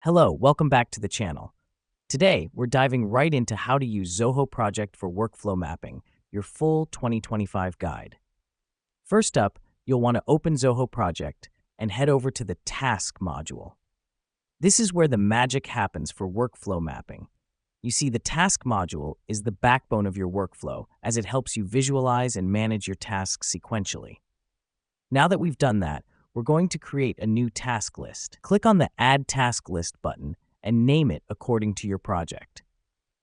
Hello, welcome back to the channel. Today, we're diving right into how to use Zoho Project for workflow mapping, your full 2025 guide. First up, you'll want to open Zoho Project and head over to the Task module. This is where the magic happens for workflow mapping. You see, the Task module is the backbone of your workflow as it helps you visualize and manage your tasks sequentially. Now that we've done that, we're going to create a new task list. Click on the Add Task List button and name it according to your project.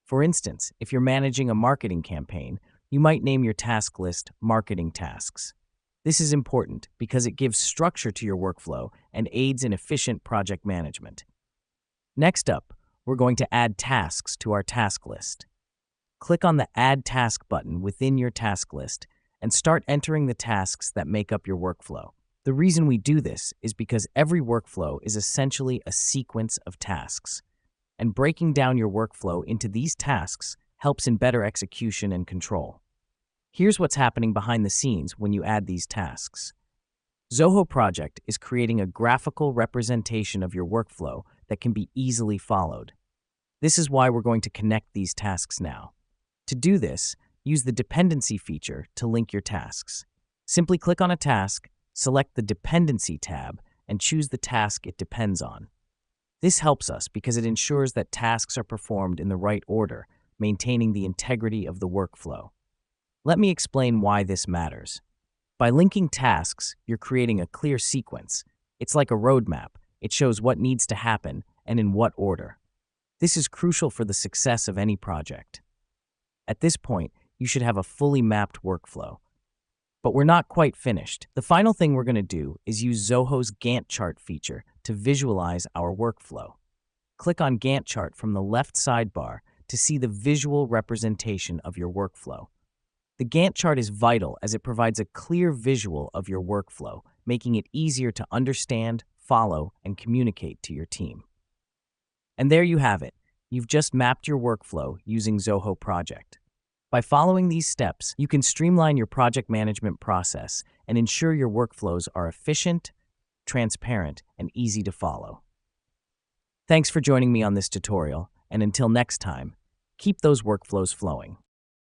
For instance, if you're managing a marketing campaign, you might name your task list Marketing Tasks. This is important because it gives structure to your workflow and aids in efficient project management. Next up, we're going to add tasks to our task list. Click on the Add Task button within your task list and start entering the tasks that make up your workflow. The reason we do this is because every workflow is essentially a sequence of tasks, and breaking down your workflow into these tasks helps in better execution and control. Here's what's happening behind the scenes when you add these tasks. Zoho Project is creating a graphical representation of your workflow that can be easily followed. This is why we're going to connect these tasks now. To do this, use the Dependency feature to link your tasks. Simply click on a task, select the Dependency tab, and choose the task it depends on. This helps us because it ensures that tasks are performed in the right order, maintaining the integrity of the workflow. Let me explain why this matters. By linking tasks, you're creating a clear sequence. It's like a roadmap. It shows what needs to happen and in what order. This is crucial for the success of any project. At this point, you should have a fully mapped workflow. But we're not quite finished. The final thing we're going to do is use Zoho's Gantt chart feature to visualize our workflow. Click on Gantt chart from the left sidebar to see the visual representation of your workflow. The Gantt chart is vital as it provides a clear visual of your workflow, making it easier to understand, follow, and communicate to your team. And there you have it. You've just mapped your workflow using Zoho Project. By following these steps, you can streamline your project management process and ensure your workflows are efficient, transparent, and easy to follow. Thanks for joining me on this tutorial, and until next time, keep those workflows flowing.